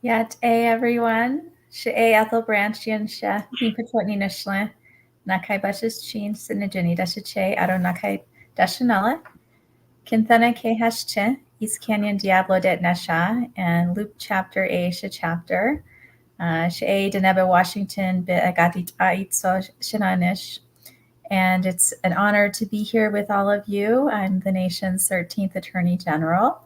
Yet everyone. She Ethel Branch Yin She Ni Patwitni Nishle Nakai Bushes Chin Sinajini Dashache Ado Nakai Dashanella Kinthana Kehashche East Canyon Diablo Det Nasha and Luke chapter A She chapter She Deneba Washington Bit Agatit Aitso Shinanish. And it's an honor to be here with all of you. I'm the nation's 13th Attorney General.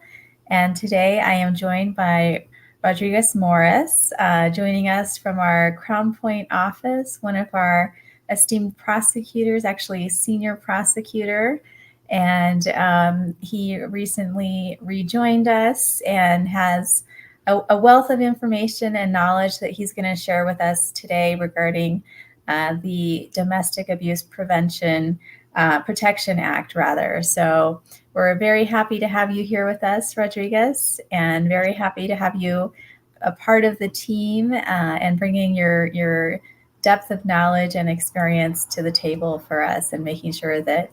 And today I am joined by Rodriguez Morris, joining us from our Crown Point office, one of our esteemed prosecutors, actually senior prosecutor. And he recently rejoined us and has a wealth of information and knowledge that he's going to share with us today regarding the Domestic Abuse Prevention Protection Act, rather. So we're very happy to have you here with us, Rodriguez, and very happy to have you a part of the team and bringing your depth of knowledge and experience to the table for us and making sure that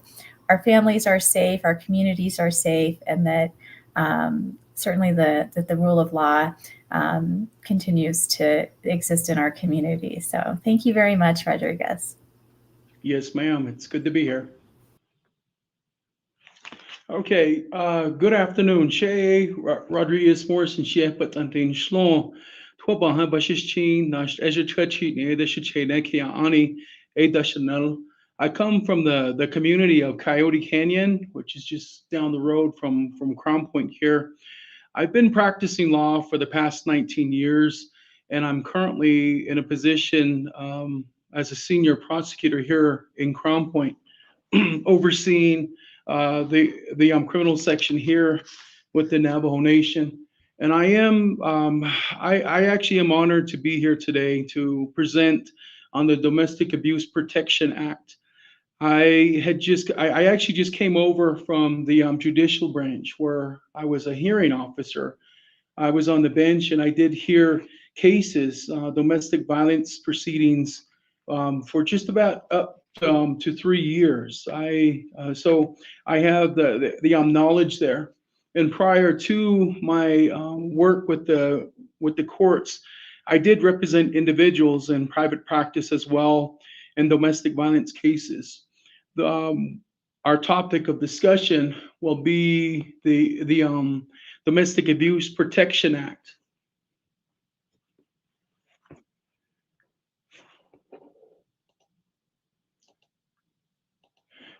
our families are safe, our communities are safe, and that certainly the rule of law continues to exist in our community. So thank you very much, Rodriguez. Yes, ma'am. It's good to be here. Okay, good afternoon. Shay Rodriguez Morrison, Chef Patantin Shlon, Twabaha Bashichin, Nash Ezra Trechi, Nedashiche Neki Ani, Ada Chanel. I come from the community of Coyote Canyon, which is just down the road from Crown Point here. I've been practicing law for the past 19 years, and I'm currently in a position as a senior prosecutor here in Crown Point, overseeing the criminal section here with the Navajo Nation. And I actually am honored to be here today to present on the Domestic Abuse Protection Act. I actually just came over from the judicial branch where I was a hearing officer. I was on the bench and I did hear cases, domestic violence proceedings, for just about up to 3 years. So I have the knowledge there. And prior to my work with the courts, I did represent individuals in private practice as well in domestic violence cases. Um, our topic of discussion will be the Domestic Abuse Protection Act.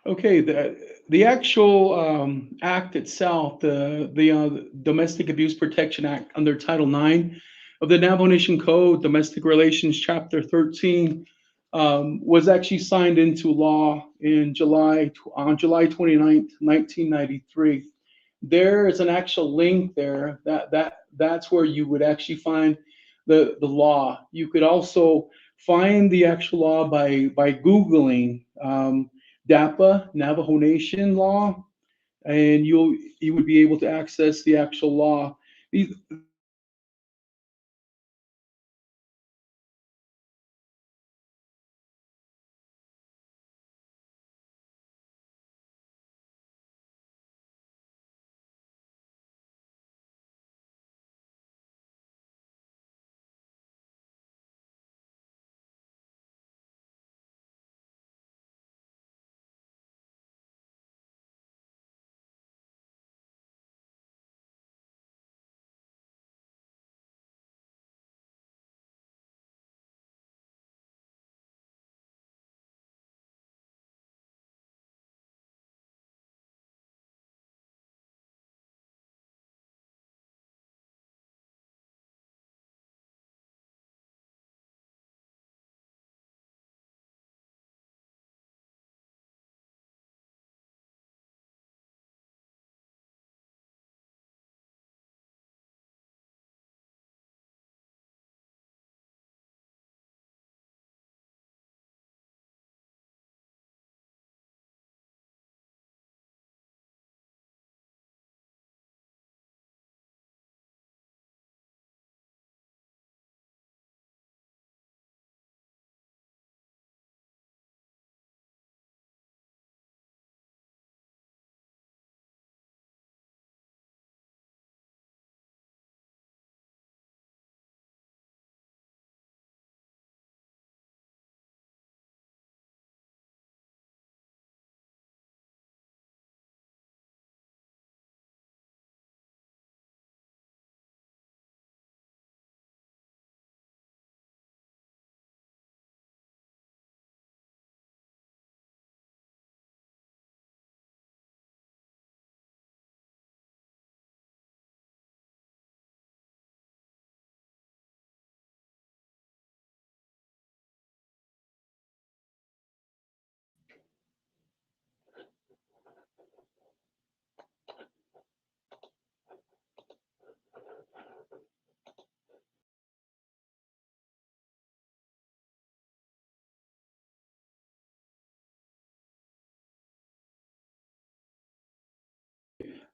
Okay, the actual act itself, the Domestic Abuse Protection Act under Title IX of the Navajo Nation Code, Domestic Relations Chapter 13, was actually signed into law in on July 29th, 1993. There is an actual link there that's where you would actually find the law. You could also find the actual law by Googling DAPA, Navajo Nation law, and you would be able to access the actual law. These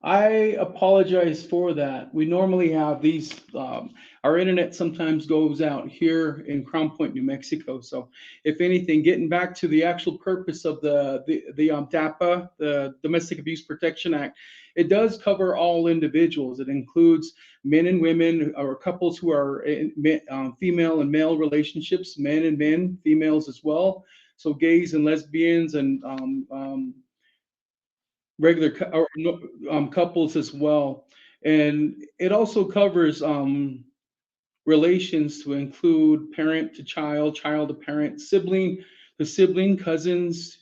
I apologize for that. We normally have these, our internet sometimes goes out here in Crown Point, New Mexico. So if anything, getting back to the actual purpose of the DAPA, the Domestic Abuse Protection Act, it does cover all individuals. It includes men and women or couples who are in female and male relationships, men and men, females as well. So gays and lesbians and regular couples as well. And it also covers relations to include parent to child, child to parent, sibling to sibling, cousins,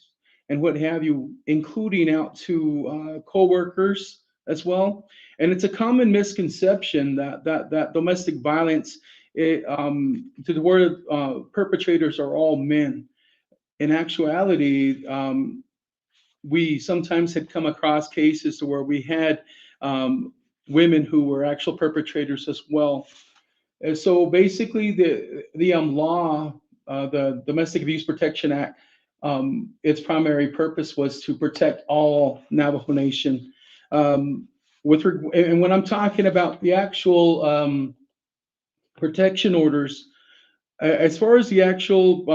and what have you, including out to co-workers as well. And it's a common misconception that domestic violence, to the word perpetrators are all men. In actuality, we sometimes had come across cases to where we had women who were actual perpetrators as well. And so basically, the law, the Domestic Abuse Protection Act, its primary purpose was to protect all Navajo Nation. And when I'm talking about the actual protection orders, as far as the actual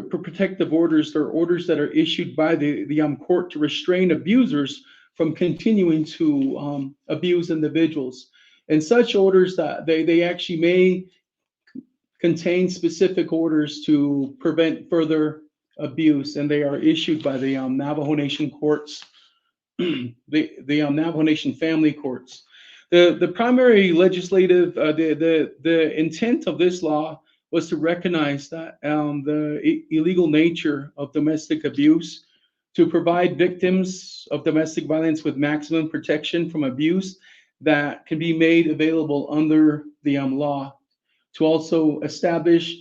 protective orders, there are orders that are issued by the court to restrain abusers from continuing to abuse individuals. And such orders that they actually may contain specific orders to prevent further abuse, and they are issued by the Navajo Nation courts, the Navajo Nation family courts. The primary legislative, the intent of this law was to recognize that the illegal nature of domestic abuse, to provide victims of domestic violence with maximum protection from abuse that can be made available under the law, to also establish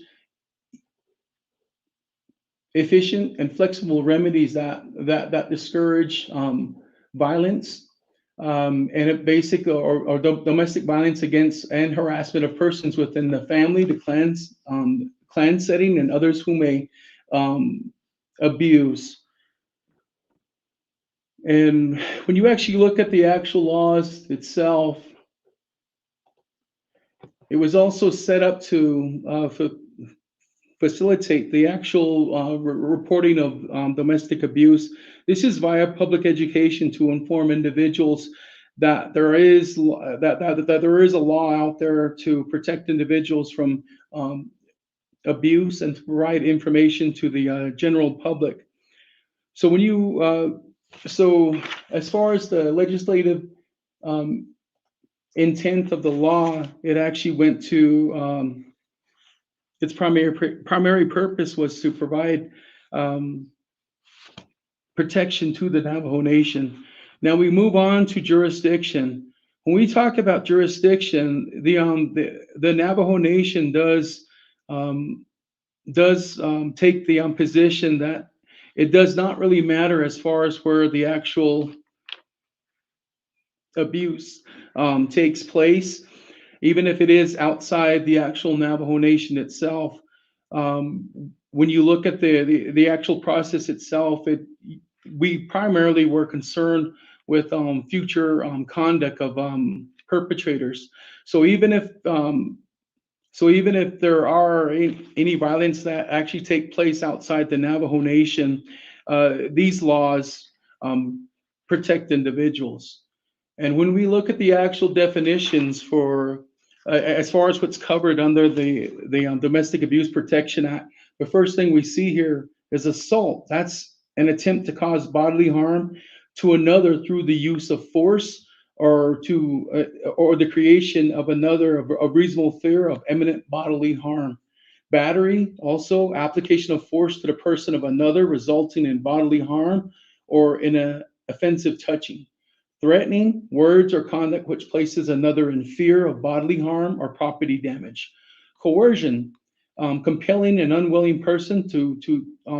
efficient and flexible remedies that discourage violence, and it basically or domestic violence against and harassment of persons within the family, the clan setting, and others who may abuse. And when you actually look at the actual laws itself, it was also set up to facilitate the actual reporting of domestic abuse. This is via public education to inform individuals that there is that there is a law out there to protect individuals from abuse and to provide information to the general public. So when you so as far as the legislative intent of the law, it actually went to its primary purpose was to provide protection to the Navajo Nation. Now we move on to jurisdiction. When we talk about jurisdiction, the Navajo Nation does take the position that it does not really matter as far as where the actual abuse takes place, even if it is outside the actual Navajo Nation itself. When you look at the actual process itself, we primarily were concerned with future conduct of perpetrators. So even if there are any violence that actually take place outside the Navajo Nation, these laws protect individuals. And when we look at the actual definitions for, as far as what's covered under the Domestic Abuse Protection Act, the first thing we see here is assault. That's an attempt to cause bodily harm to another through the use of force or the creation of another of a reasonable fear of imminent bodily harm. Battery, also application of force to the person of another resulting in bodily harm or in an offensive touching. Threatening, words or conduct which places another in fear of bodily harm or property damage. Coercion, compelling an unwilling person to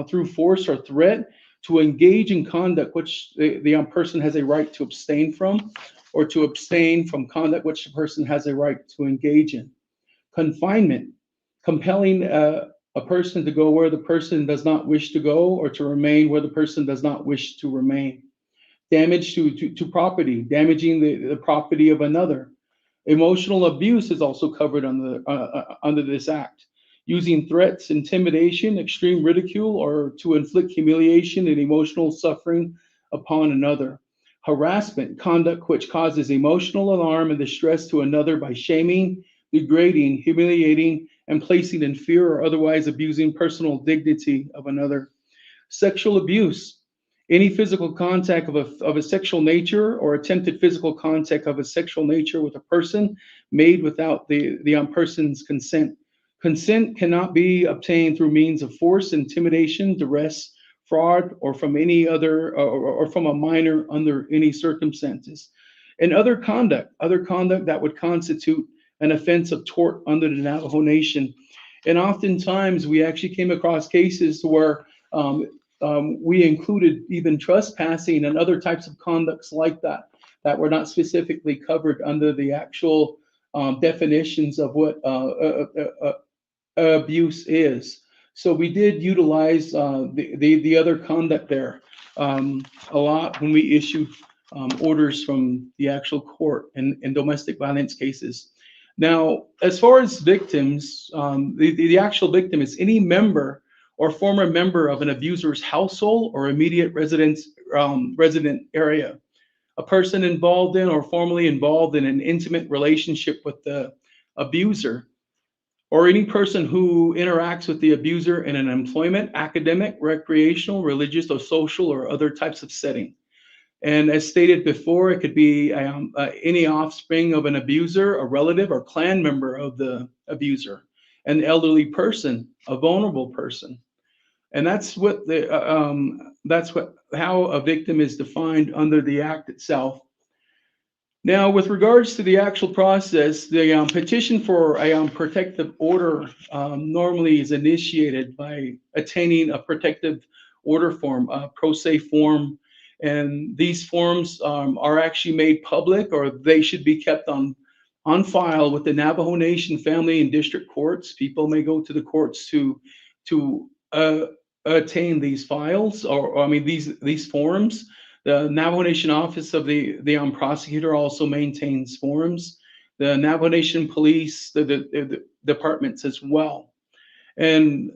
through force or threat to engage in conduct which the person has a right to abstain from, or to abstain from conduct which the person has a right to engage in. Confinement, compelling a person to go where the person does not wish to go, or to remain where the person does not wish to remain. damage to property, damaging the property of another. Emotional abuse is also covered under this act, using threats, intimidation, extreme ridicule, or to inflict humiliation and emotional suffering upon another. Harassment, conduct which causes emotional alarm and distress to another by shaming, degrading, humiliating, and placing in fear or otherwise abusing personal dignity of another. Sexual abuse, any physical contact of a sexual nature or attempted physical contact of a sexual nature with a person made without the person's consent. Consent cannot be obtained through means of force, intimidation, duress, fraud, or from any other or from a minor under any circumstances. And other conduct that would constitute an offense of tort under the Navajo Nation. And oftentimes we actually came across cases where we included even trespassing and other types of conducts like that that were not specifically covered under the actual definitions of what abuse is. So we did utilize the other conduct there a lot when we issued orders from the actual court in domestic violence cases. Now, as far as victims, the actual victim is any member or former member of an abuser's household or immediate resident area, a person involved in or formerly involved in an intimate relationship with the abuser, or any person who interacts with the abuser in an employment, academic, recreational, religious, or social, or other types of setting. And as stated before, it could be any offspring of an abuser, a relative, or clan member of the abuser, an elderly person, a vulnerable person. And that's how a victim is defined under the act itself. Now, with regards to the actual process, the petition for a protective order normally is initiated by attaining a protective order form, a pro se form, and these forms are actually made public, or they should be kept on file with the Navajo Nation family and district courts. People may go to the courts to attain these files, or I mean these forms. The Navajo Nation Office of the Prosecutor also maintains forms. The Navajo Nation Police, the departments as well. And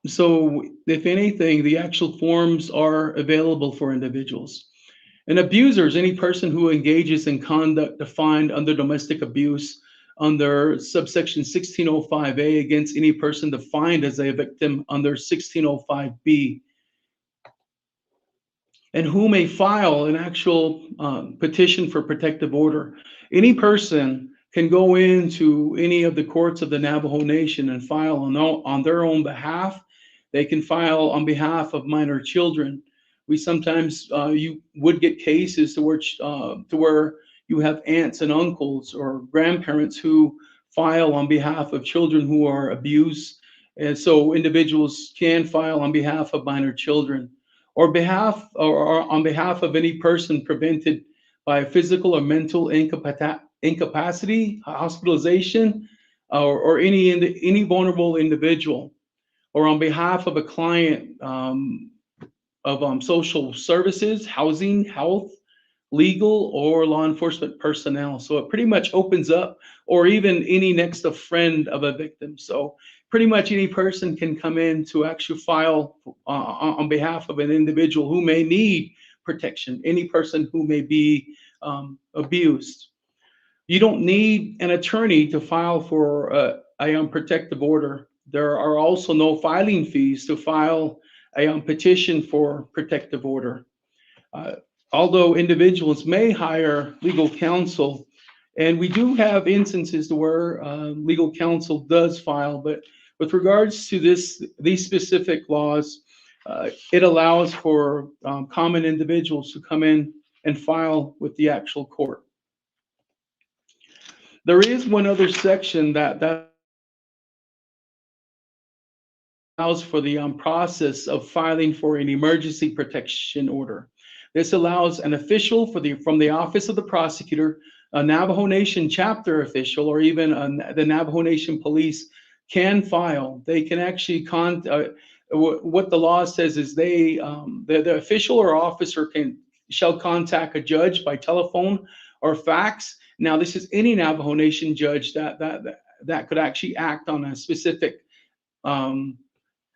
so, if anything, the actual forms are available for individuals. And abusers, any person who engages in conduct defined under domestic abuse under subsection 1605A against any person defined as a victim under 1605B, and who may file an actual petition for protective order. Any person can go into any of the courts of the Navajo Nation and file on their own behalf. They can file on behalf of minor children. We sometimes you would get cases to where you have aunts and uncles or grandparents who file on behalf of children who are abused, and so individuals can file on behalf of minor children, or on behalf of any person prevented by physical or mental incapacity, hospitalization, or any vulnerable individual, or on behalf of a client of social services, housing, health, legal, or law enforcement personnel. So it pretty much opens up, or even any next of friend of a victim. So pretty much any person can come in to actually file on behalf of an individual who may need protection, any person who may be abused. You don't need an attorney to file for a protective order. There are also no filing fees to file a petition for protective order. Although individuals may hire legal counsel, and we do have instances where legal counsel does file, but with regards to these specific laws, it allows for common individuals to come in and file with the actual court. There is one other section that allows for the process of filing for an emergency protection order. This allows an official from the Office of the Prosecutor, a Navajo Nation chapter official, or even the Navajo Nation Police can file. They can actually what the law says is the official or officer shall contact a judge by telephone or fax. Now, this is any Navajo Nation judge that could actually act on a specific um,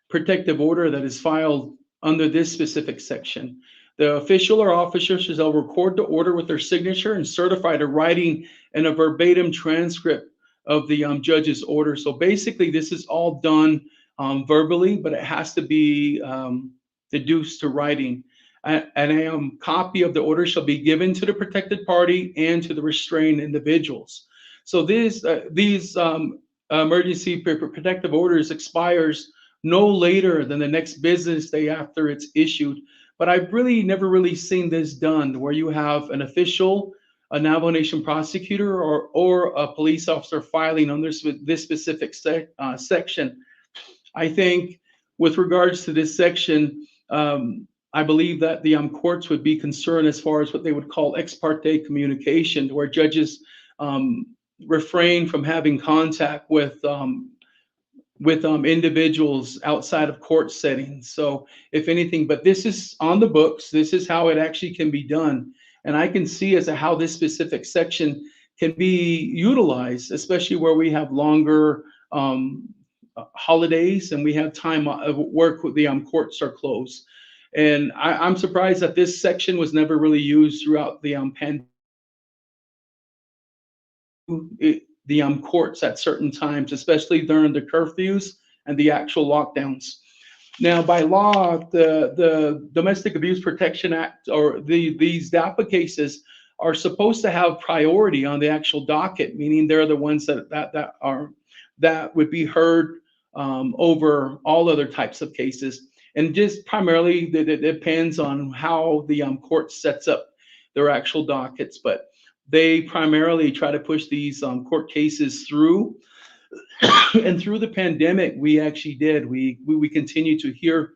protective order that is filed under this specific section. The official or officer shall record the order with their signature and certify the writing and a verbatim transcript of the judge's order. So basically, this is all done verbally, but it has to be deduced to writing. And a copy of the order shall be given to the protected party and to the restrained individuals. So these emergency protective orders expires no later than the next business day after it's issued. But I've really never really seen this done where you have an official, a Navajo Nation prosecutor, or a police officer filing on this specific section. I think with regards to this section, I believe that the courts would be concerned as far as what they would call ex parte communication, where judges refrain from having contact with individuals outside of court settings. So if anything, but this is on the books, this is how it actually can be done. And I can see as to how this specific section can be utilized, especially where we have longer holidays and we have time of work with the courts are closed. And I'm surprised that this section was never really used throughout the pandemic. The courts at certain times, especially during the curfews and the actual lockdowns. Now, by law, the Domestic Abuse Protection Act, or these DAPA cases, are supposed to have priority on the actual docket, meaning they're the ones that would be heard over all other types of cases. And just primarily, it depends on how the court sets up their actual dockets, but they primarily try to push these court cases through. And through the pandemic, we actually did. We continue to hear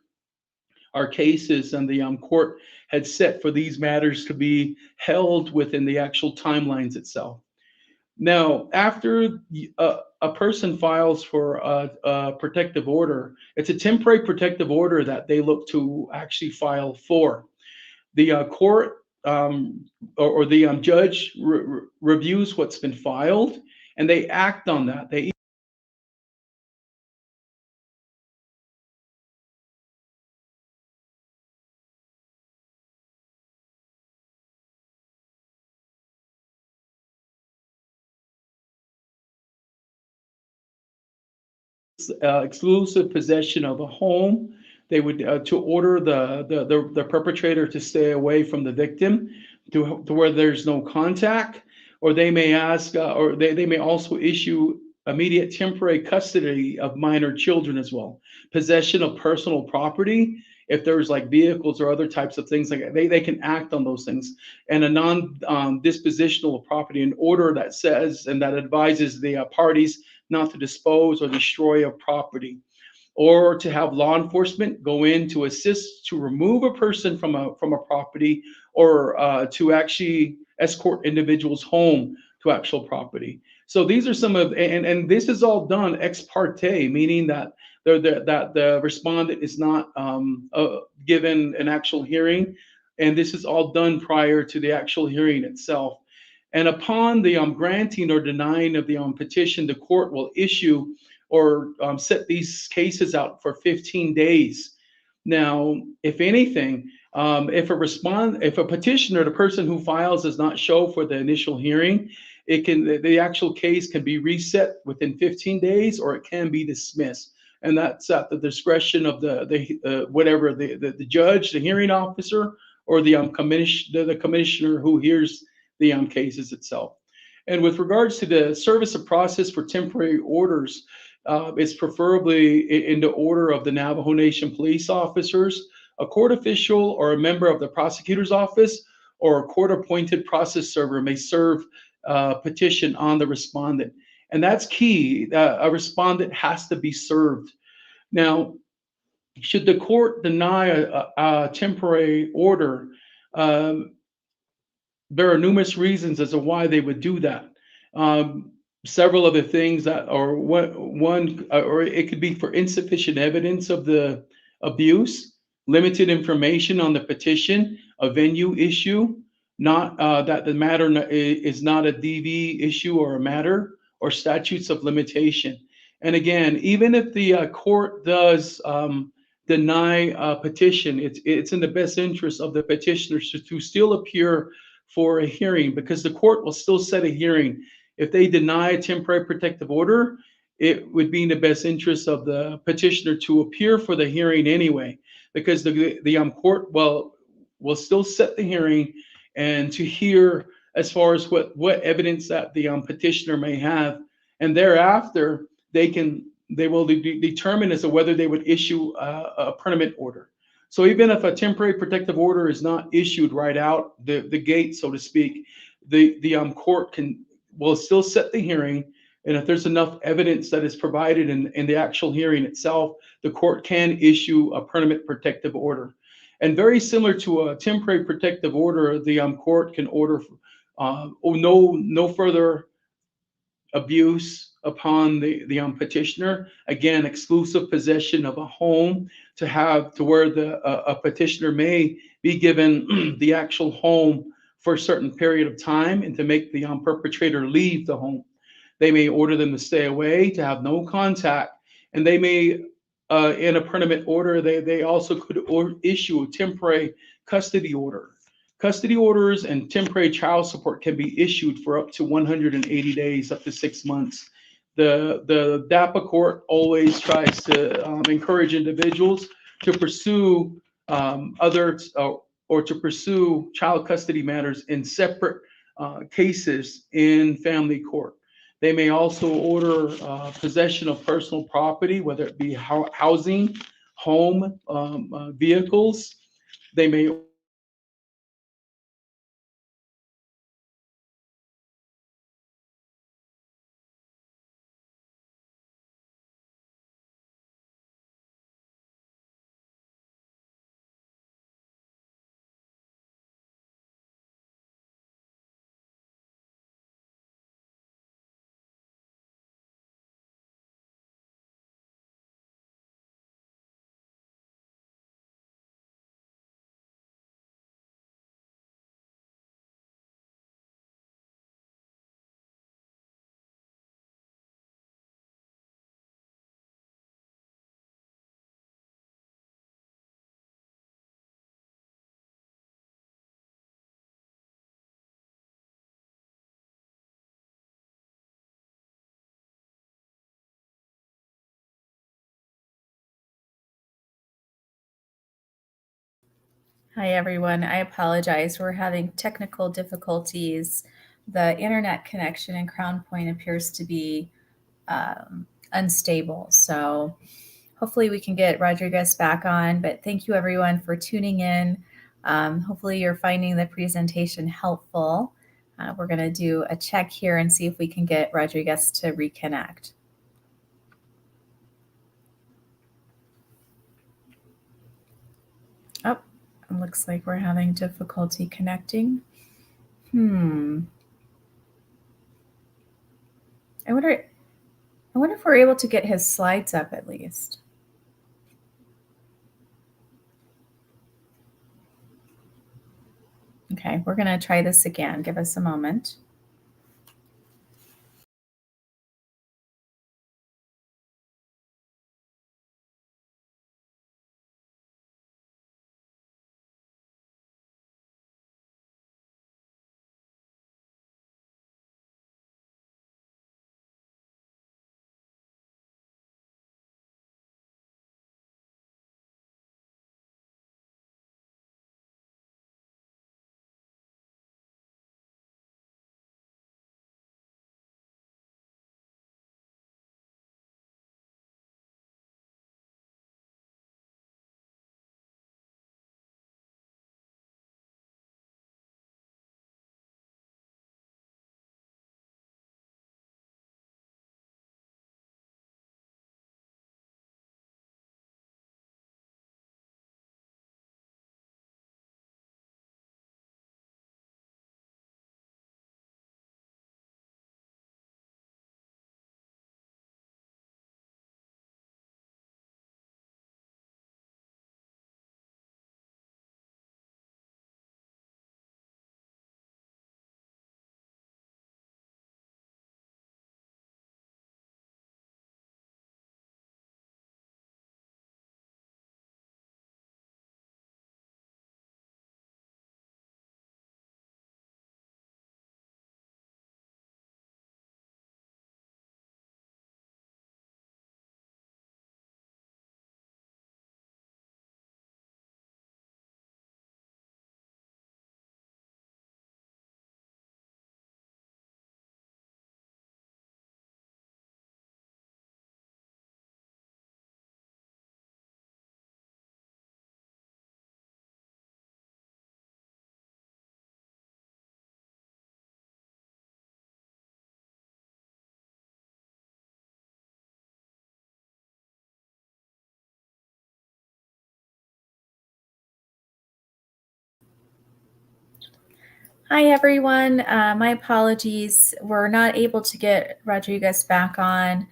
our cases, and the court had set for these matters to be held within the actual timelines itself. Now, after a person files for a protective order, it's a temporary protective order that they look to actually file for. The court or the judge reviews what's been filed, and they act on that. They exclusive possession of a home. They would to order the perpetrator to stay away from the victim to where there's no contact, or they may ask, or they may also issue immediate temporary custody of minor children as well. Possession of personal property, if there's like vehicles or other types of things like that, they can act on those things. And a non-dispositional of property, an order that says and that advises the parties not to dispose or destroy a property, or to have law enforcement go in to assist to remove a person from a property, or to actually escort individuals home to actual property. So these are some of, and this is all done ex parte, meaning that the respondent is not given an actual hearing, and this is all done prior to the actual hearing itself. And upon the granting or denying of the petition, the court will issue or set these cases out for 15 days. Now, if anything, if a petitioner, the person who files, does not show for the initial hearing, the actual case can be reset within 15 days, or it can be dismissed. And that's at the discretion of the judge, the hearing officer, or the commissioner who hears the cases itself. And with regards to the service of process for temporary orders, it's preferably in the order of the Navajo Nation police officers, a court official, or a member of the prosecutor's office, or a court-appointed process server may serve a petition on the respondent. And that's key. A respondent has to be served. Now, should the court deny a temporary order, there are numerous reasons as to why they would do that. Several of the things that, or one, or it could be for insufficient evidence of the abuse, limited information on the petition, a venue issue, not that the matter is not a DV issue or a matter, or statutes of limitation. And again, even if the court does deny a petition, it's in the best interest of the petitioners to still appear for a hearing, because the court will still set a hearing. If they deny a temporary protective order, it would be in the best interest of the petitioner to appear for the hearing anyway, because the court will still set the hearing and to hear as far as what evidence that the petitioner may have, and thereafter they will determine as to whether they would issue a permanent order. So even if a temporary protective order is not issued right out the gate, so to speak, the court will still set the hearing, and if there's enough evidence that is provided in the actual hearing itself, the court can issue a permanent protective order. And very similar to a temporary protective order, the court can order no further abuse upon the petitioner. Again, exclusive possession of a home to where a petitioner may be given the actual home for a certain period of time, and to make the perpetrator leave the home. They may order them to stay away, to have no contact, and they may, in a permanent order, they also could issue a temporary custody order. Custody orders and temporary child support can be issued for up to 180 days, up to 6 months. The DAPA court always tries to encourage individuals to pursue others or to pursue child custody matters in separate cases in family court. They may also order possession of personal property, whether it be housing, home, vehicles. They may Hi, everyone. I apologize. We're having technical difficulties. The internet connection in Crown Point appears to be unstable. So hopefully we can get Rodriguez back on. But thank you, everyone, for tuning in. Hopefully you're finding the presentation helpful. We're going to do a check here and see if we can get Rodriguez to reconnect. Oh, it looks like we're having difficulty connecting. I wonder if we're able to get his slides up at least. Okay, we're going to try this again. Give us a moment. Hi, everyone. My apologies. We're not able to get Rodriguez back on.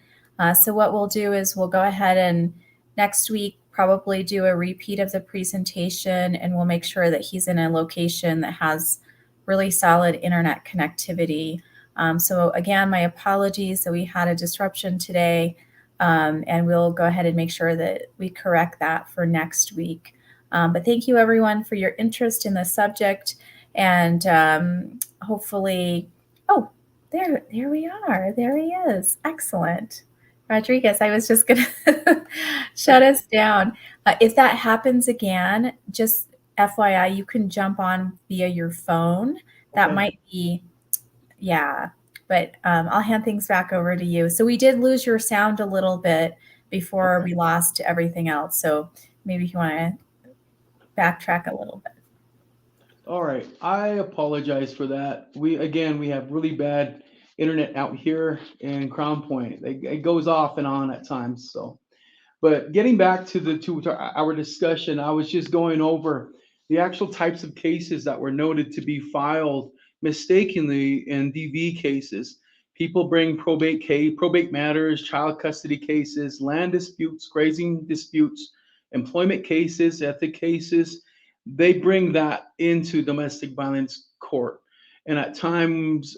So what we'll do is we'll go ahead and next week probably do a repeat of the presentation, and we'll make sure that he's in a location that has really solid internet connectivity. So again, my apologies that we had a disruption today, and we'll go ahead and make sure that we correct that for next week. But thank you, everyone, for your interest in the subject. And hopefully, oh, there we are. There he is. Excellent. Rodriguez, I was just going to shut us down. If that happens again, just FYI, you can jump on via your phone. That Okay. might be, yeah. But I'll hand things back over to you. So we did lose your sound a little bit before we lost everything else. So maybe if you want to backtrack a little bit. All right, I apologize for that. We have really bad internet out here in Crown Point. It goes off and on at times. So, but getting back to our discussion, I was just going over the actual types of cases that were noted to be filed mistakenly in DV cases. People bring probate matters, child custody cases, land disputes, grazing disputes, employment cases, ethic cases. They bring that into domestic violence court, and at times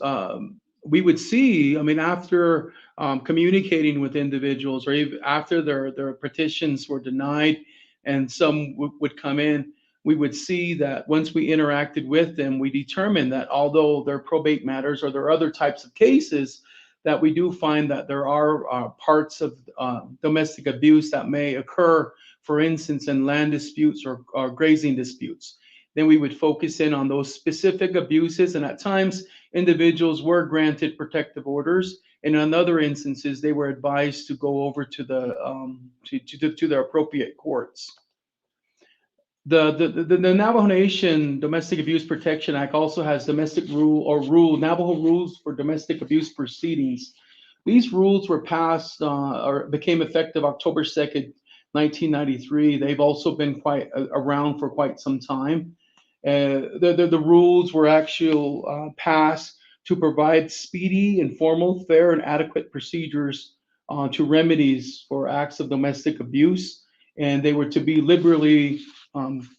we would see. I mean, after communicating with individuals, or even after their petitions were denied, and some would come in, we would see that once we interacted with them, we determined that although their probate matters or there are other types of cases, that we do find that there are parts of domestic abuse that may occur, for instance, in land disputes or grazing disputes. Then we would focus in on those specific abuses, and at times individuals were granted protective orders, and in other instances they were advised to go over to the appropriate courts. The Navajo Nation Domestic Abuse Protection Act also has domestic Navajo rules for domestic abuse proceedings. These rules were passed or became effective October 2nd, 1993. They've also been quite around for quite some time. The rules were actually passed to provide speedy, informal, fair, and adequate procedures to remedies for acts of domestic abuse, and they were to be liberally um,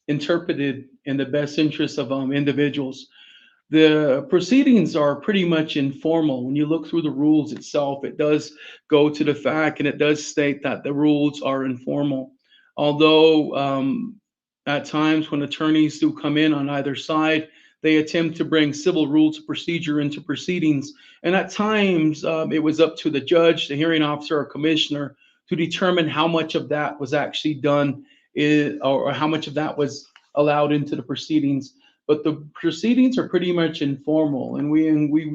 interpreted in the best interests of individuals. The proceedings are pretty much informal. When you look through the rules itself, it does go to the fact and it does state that the rules are informal. Although at times when attorneys do come in on either side, they attempt to bring civil rules of procedure into proceedings. And at times it was up to the judge, the hearing officer, or commissioner to determine how much of that was actually done or how much of that was allowed into the proceedings. But the proceedings are pretty much informal, and we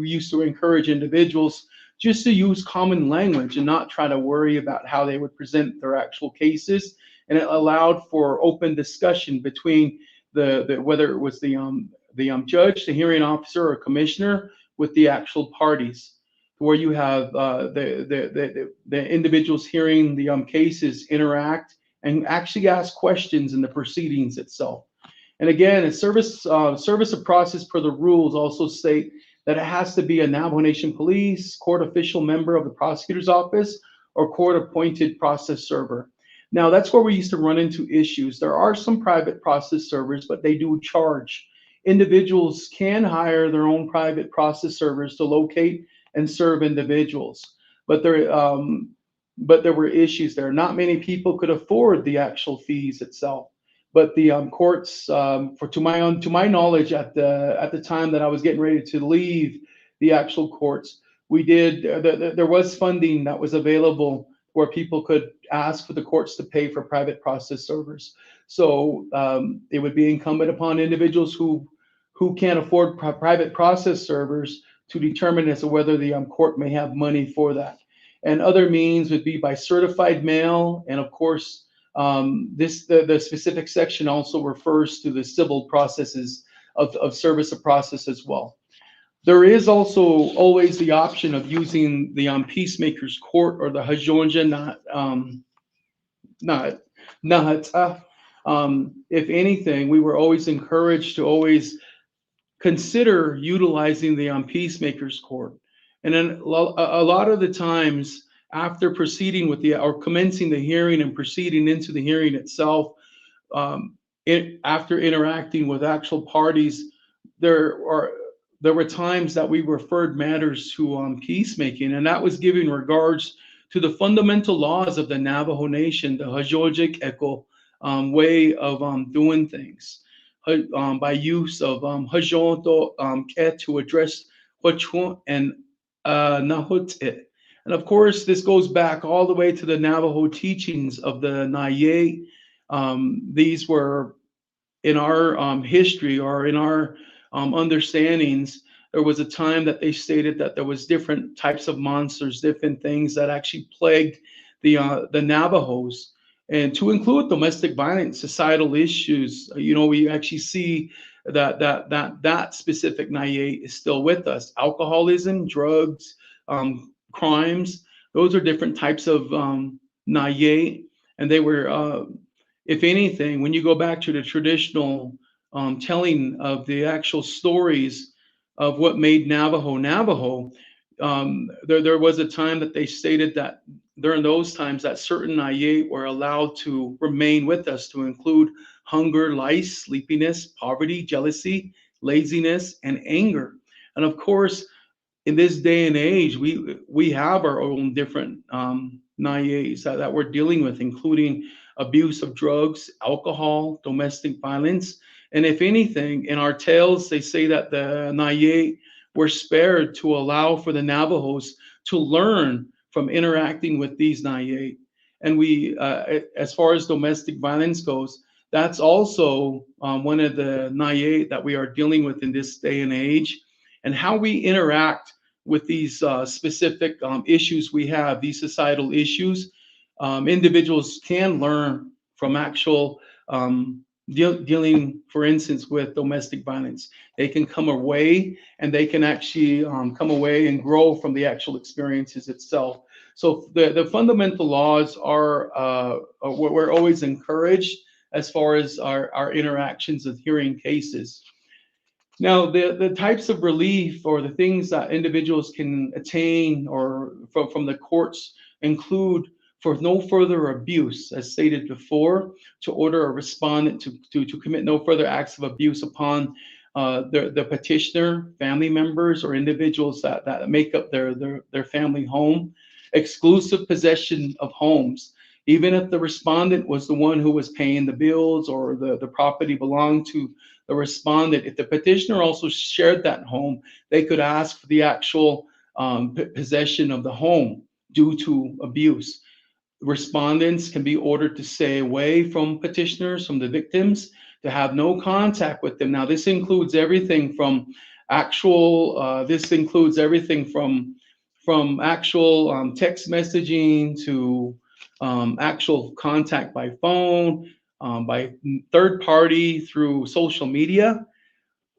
used to encourage individuals just to use common language and not try to worry about how they would present their actual cases. And it allowed for open discussion between the whether it was the judge, the hearing officer, or commissioner with the actual parties, where you have the individuals hearing the cases interact and actually ask questions in the proceedings itself. And again, a service of process per the rules also state that it has to be a Navajo Nation police, court official member of the prosecutor's office, or court appointed process server. Now, that's where we used to run into issues. There are some private process servers, but they do charge. Individuals can hire their own private process servers to locate and serve individuals, but there were issues there. Not many people could afford the actual fees itself. But the courts, to my knowledge, at the time that I was getting ready to leave the actual courts, we did there was funding that was available where people could ask for the courts to pay for private process servers. So it would be incumbent upon individuals who can't afford private process servers to determine as to whether the court may have money for that. And other means would be by certified mail, and of course the specific section also refers to the civil processes of service of process as well. There is also always the option of using the peacemaker's court or the hajonja not. If anything, we were always encouraged to always consider utilizing the peacemakers court. And then a lot of the times after proceeding with the or commencing the hearing and proceeding into the hearing itself, after interacting with actual parties, there are there were times that we referred matters to peacemaking, and that was giving regards to the fundamental laws of the Navajo Nation, the Hajojic Echo way of doing things, by use of Hajonto Ke to address Huachua and Nahute. And of course, this goes back all the way to the Navajo teachings of the Naye. These were in our history or in our understandings. There was a time that they stated that there was different types of monsters, different things that actually plagued the Navajos, and to include domestic violence, societal issues. We actually see that specific Naye is still with us. Alcoholism, drugs, crimes. Those are different types of Naye, and they were. If anything, when you go back to the traditional telling of the actual stories of what made Navajo Navajo, there was a time that they stated that during those times that certain Naye were allowed to remain with us, to include hunger, lice, sleepiness, poverty, jealousy, laziness, and anger. And of course, in this day and age, we have our own different Nayes that we're dealing with, including abuse of drugs, alcohol, domestic violence. And if anything, in our tales, they say that the Naye were spared to allow for the Navajos to learn from interacting with these Naye. And we, as far as domestic violence goes, that's also one of the Naye that we are dealing with in this day and age, and how we interact with these specific issues we have, these societal issues. Individuals can learn from actual dealing, for instance, with domestic violence. They can come away and they can actually come away and grow from the actual experiences itself. So the fundamental laws are what we're always encouraged as far as our interactions with hearing cases. Now, the types of relief or the things that individuals can attain or from the courts include, for no further abuse, as stated before, to order a respondent to commit no further acts of abuse upon the petitioner, family members, or individuals that make up their family home. Exclusive possession of homes. Even if the respondent was the one who was paying the bills or the property belonged to the respondent, if the petitioner also shared that home, they could ask for the actual possession of the home due to abuse. Respondents can be ordered to stay away from petitioners, from the victims, to have no contact with them. Now, this includes everything from actual actual text messaging to actual contact by phone, by third party through social media.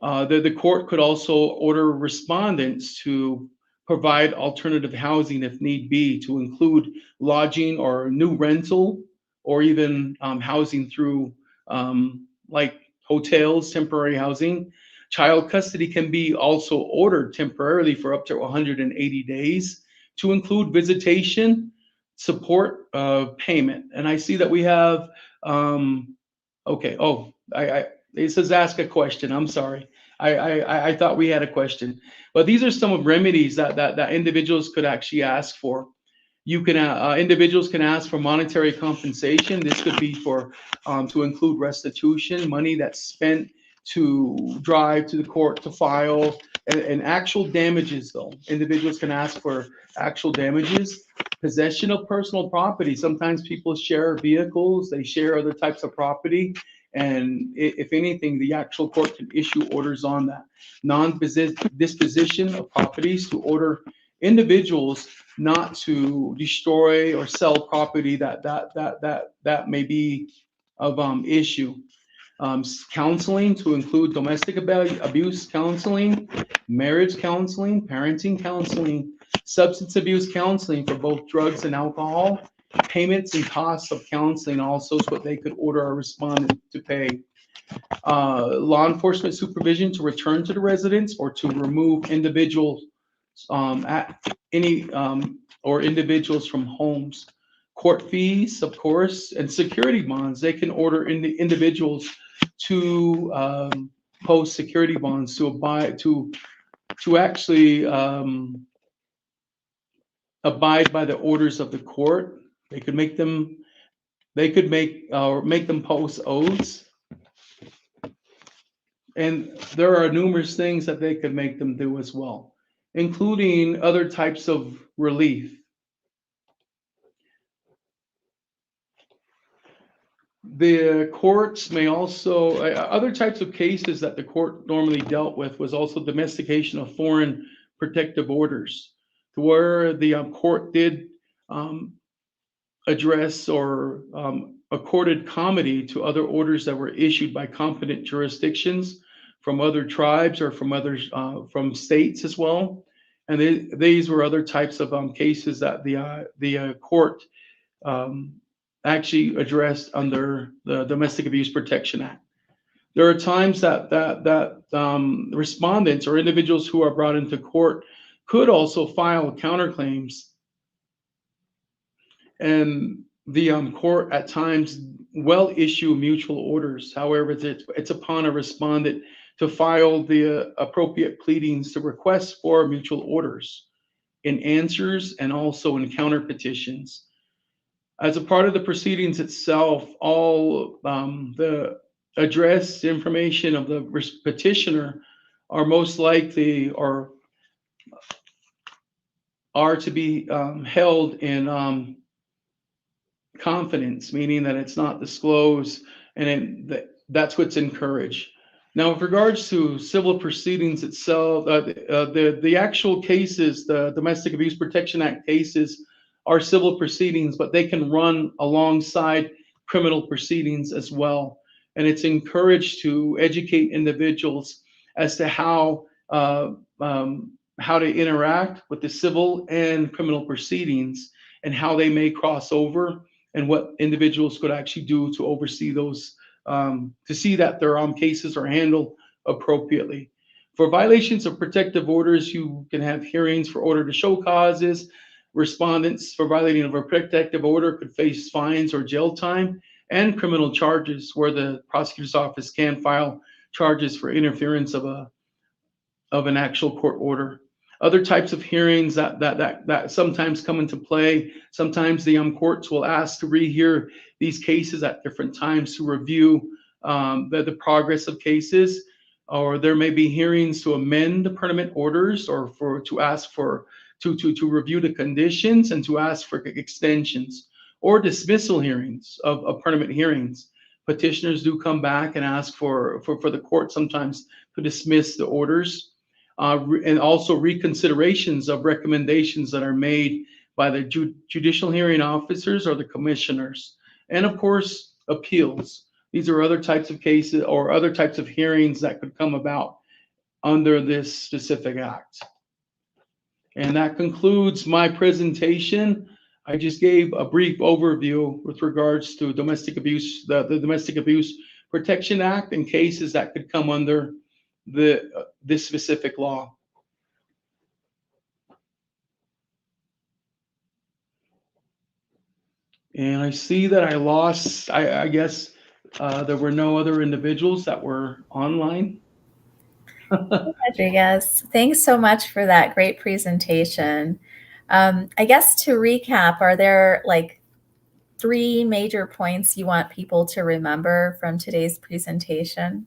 The court could also order respondents to provide alternative housing if need be, to include lodging or new rental, or even housing through like hotels, temporary housing. Child custody can be also ordered temporarily for up to 180 days, to include visitation, support, payment. And I see that we have, okay, oh, it says ask a question. I'm sorry. I thought we had a question, but these are some of remedies that individuals could actually ask for. You can individuals can ask for monetary compensation. This could be for to include restitution, money that's spent to drive to the court to file, and actual damages. Though individuals can ask for actual damages. Possession of personal property. Sometimes people share vehicles, they share other types of property, and if anything, the actual court can issue orders on that. Non-disposition of properties, to order individuals not to destroy or sell property that may be of issue. Counseling, to include domestic abuse counseling, marriage counseling, parenting counseling, substance abuse counseling for both drugs and alcohol. Payments and costs of counseling also is what they could order a respondent to pay. law enforcement supervision to return to the residence or to remove individuals at any or individuals from homes. Court fees, of course, and security bonds. They can order individuals to post security bonds to abide to actually abide by the orders of the court. They could make them. They could make or make them post oaths, and there are numerous things that they could make them do as well, including other types of relief. The courts may also, other types of cases that the court normally dealt with was also domestication of foreign protective orders, to where the court did um, address or accorded comity to other orders that were issued by competent jurisdictions from other tribes or from others from states as well. And these were other types of cases that the court um, actually addressed under the Domestic Abuse Protection Act. There are times that respondents or individuals who are brought into court could also file counterclaims, and the court at times will issue mutual orders. However, it's upon a respondent to file the appropriate pleadings to request for mutual orders in answers and also in counter petitions. As a part of the proceedings itself, all the address information of the petitioner are most likely or are to be held in confidence, meaning that it's not disclosed, and that's what's encouraged. Now, with regards to civil proceedings itself, the actual cases, the Domestic Abuse Protection Act cases, are civil proceedings, but they can run alongside criminal proceedings as well. And it's encouraged to educate individuals as to how to interact with the civil and criminal proceedings and how they may cross over, and what individuals could actually do to oversee those, to see that their cases are handled appropriately. For violations of protective orders, you can have hearings for order to show causes. Respondents for violating of a protective order could face fines or jail time and criminal charges, where the prosecutor's office can file charges for interference of an actual court order. Other types of hearings that sometimes come into play. Sometimes the courts will ask to rehear these cases at different times to review the progress of cases, or there may be hearings to amend the permanent orders, or to ask for to review the conditions and to ask for extensions, or dismissal hearings of permanent hearings. Petitioners do come back and ask for the court sometimes to dismiss the orders, and also reconsiderations of recommendations that are made by the judicial hearing officers or the commissioners, and of course appeals. These are other types of cases or other types of hearings that could come about under this specific act. And that concludes my presentation. I just gave a brief overview with regards to domestic abuse, the Domestic Abuse Protection Act, and cases that could come under this specific law. And I see that I lost, I guess there were no other individuals that were online. Rodriguez, thanks so much for that great presentation. I guess to recap, are there like 3 major points you want people to remember from today's presentation?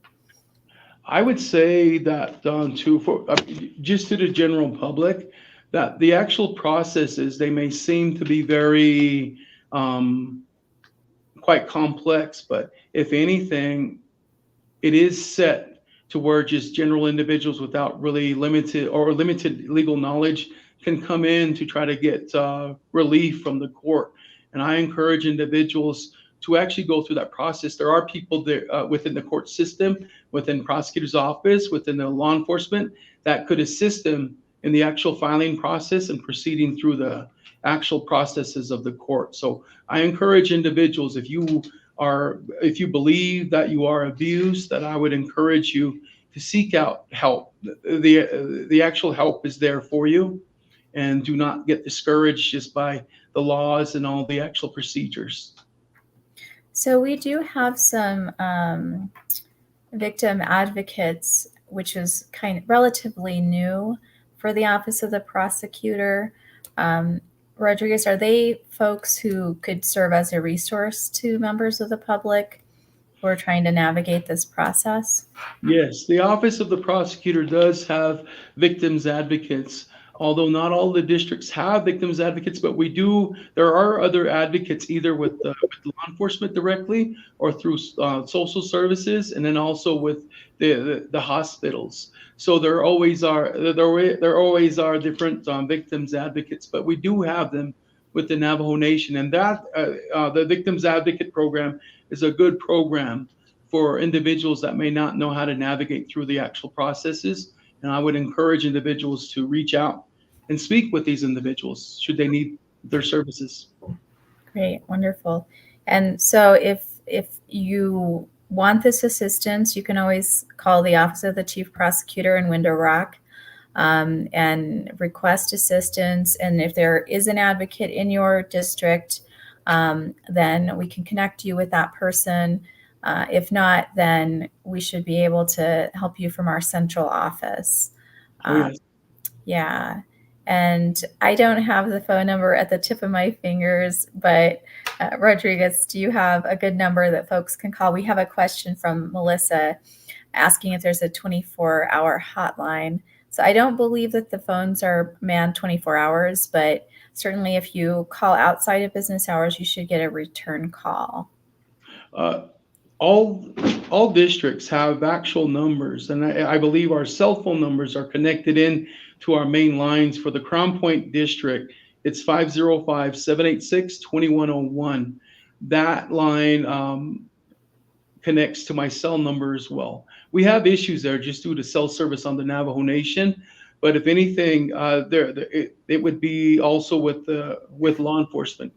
I would say that just to the general public, that the actual processes, they may seem to be very quite complex, but if anything, it is set to where just general individuals without really limited legal knowledge can come in to try to get relief from the court. And I encourage individuals to actually go through that process. There are people there within the court system, within prosecutor's office, within the law enforcement, that could assist them in the actual filing process and proceeding through the actual processes of the court. So I encourage individuals, if you if you believe that you are abused, that I would encourage you to seek out help. The actual help is there for you, and do not get discouraged just by the laws and all the actual procedures. So we do have some victim advocates, which is kind of relatively new for the Office of the Prosecutor. Rodriguez, are they folks who could serve as a resource to members of the public who are trying to navigate this process? Yes, the Office of the Prosecutor does have victims advocates, although not all the districts have victims advocates, but we do. There are other advocates either with law enforcement directly or through social services, and then also with the hospitals. So there always are different victims advocates, but we do have them with the Navajo Nation, and that the Victims Advocate Program is a good program for individuals that may not know how to navigate through the actual processes. And I would encourage individuals to reach out and speak with these individuals should they need their services. Great, wonderful. And so if you want this assistance, you can always call the Office of the Chief Prosecutor in Window Rock and request assistance. And if there is an advocate in your district, then we can connect you with that person. If not, then we should be able to help you from our central office. Oh, yes. Yeah. And I don't have the phone number at the tip of my fingers, but Rodriguez, do you have a good number that folks can call? We have a question from Melissa asking if there's a 24-hour hotline. So I don't believe that the phones are manned 24 hours, but certainly if you call outside of business hours, you should get a return call. All districts have actual numbers, and I believe our cell phone numbers are connected in to our main lines. For the Crown Point district, it's 505-786-2101. That line connects to my cell number as well. We have issues there just due to cell service on the Navajo Nation, but if anything, it would be also with law enforcement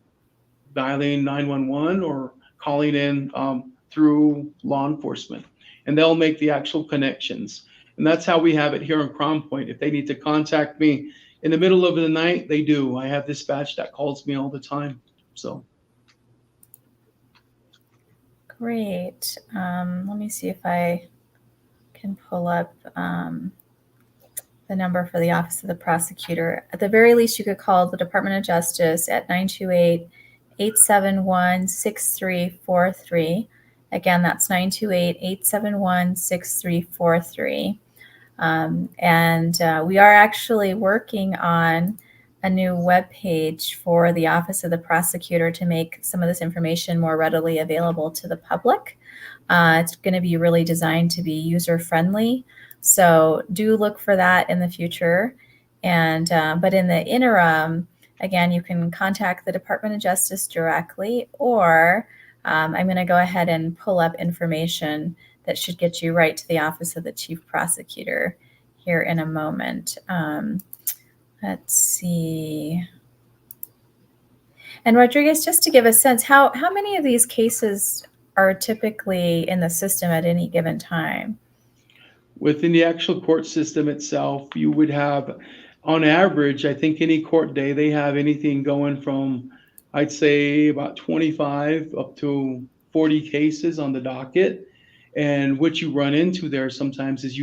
dialing 911 or calling in through law enforcement, and they'll make the actual connections. And that's how we have it here in Crown Point. If they need to contact me in the middle of the night, they do. I have dispatch that calls me all the time. So great. Let me see if I can pull up the number for the Office of the Prosecutor. At the very least, you could call the Department of Justice at 928-871-6343. Again, that's 928-871-6343. And we are actually working on a new web page for the Office of the Prosecutor to make some of this information more readily available to the public. It's going to be really designed to be user-friendly. So do look for that in the future. And but in the interim, again, you can contact the Department of Justice directly, or I'm going to go ahead and pull up information that should get you right to the Office of the Chief Prosecutor here in a moment. Let's see. And Rodriguez, just to give a sense, how many of these cases are typically in the system at any given time? within the actual court system itself, you would have, on average, I think any court day, they have anything going from, I'd say, about 25 up to 40 cases on the docket. And what you run into there sometimes is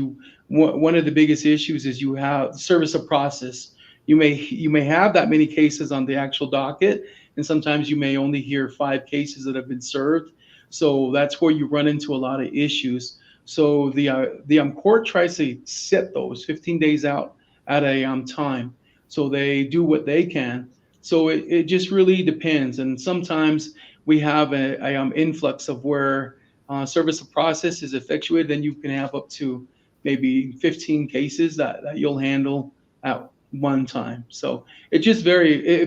one of the biggest issues is you have service of process. You may have that many cases on the actual docket, and sometimes you may only hear 5 cases that have been served. So that's where you run into a lot of issues. So the court tries to set those 15 days out at a time. So they do what they can. So it just really depends. And sometimes we have a influx of where service of process is effectuated, then you can have up to maybe 15 cases that you'll handle at one time. So it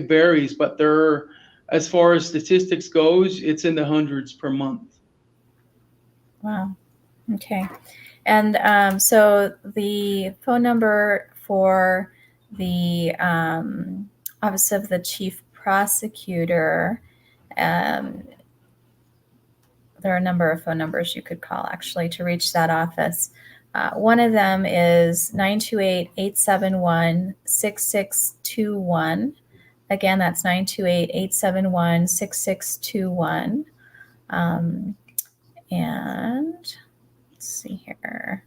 varies, but as far as statistics goes, it's in the hundreds per month. Wow. Okay. And so the phone number for the Office of the Chief Prosecutor there are a number of phone numbers you could call actually to reach that office. One of them is 928-871-6621. Again, that's 928-871-6621. And let's see here.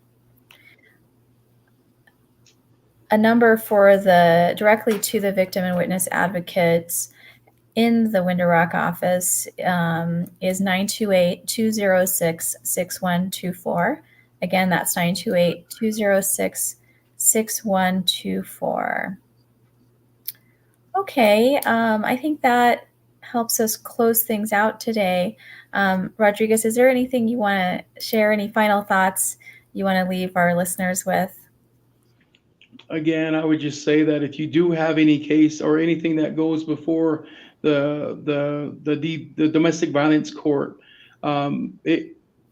A number for directly to the victim and witness advocates in the Window Rock office is 928-206-6124. Again, that's 928-206-6124. Okay, I think that helps us close things out today. Rodriguez, is there anything you want to share, any final thoughts you want to leave our listeners with? Again, I would just say that if you do have any case or anything that goes before the domestic violence court,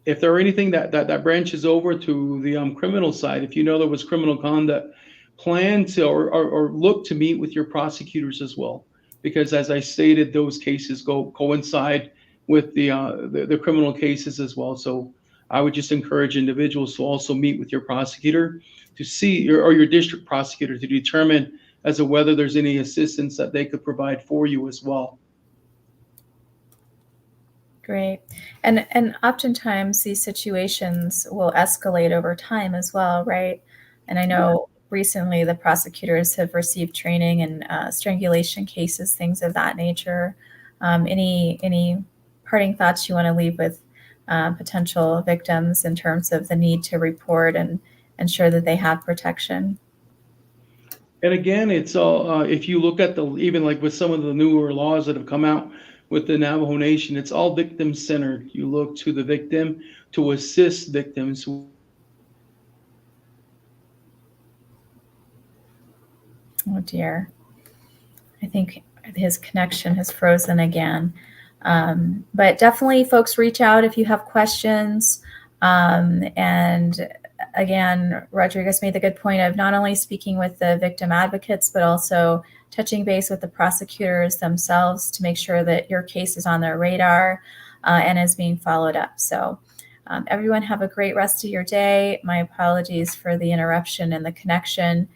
if there are anything that branches over to the criminal side, if you know there was criminal conduct, plan to or look to meet with your prosecutors as well, because as I stated, those cases coincide with the criminal cases as well. So I would just encourage individuals to also meet with your prosecutor to see your district prosecutor to determine as to whether there's any assistance that they could provide for you as well. Great. And oftentimes these situations will escalate over time as well, right? And I know recently the prosecutors have received training in strangulation cases, things of that nature. Any parting thoughts you want to leave with potential victims in terms of the need to report and ensure that they have protection? And again, it's all if you look at even like with some of the newer laws that have come out with the Navajo Nation, it's all victim centered. You look to the victim to assist victims. Oh dear. I think his connection has frozen again. But definitely folks, reach out if you have questions. And again, Rodriguez made the good point of not only speaking with the victim advocates, but also touching base with the prosecutors themselves to make sure that your case is on their radar and is being followed up. So everyone have a great rest of your day. My apologies for the interruption and the connection.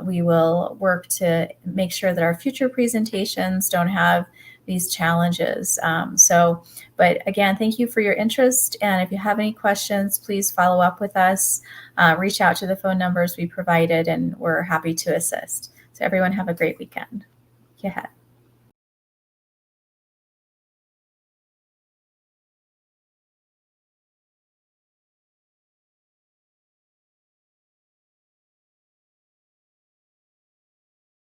We will work to make sure that our future presentations don't have these challenges. But again, thank you for your interest. And if you have any questions, please follow up with us. Reach out to the phone numbers we provided, and we're happy to assist. So everyone have a great weekend. Go ahead.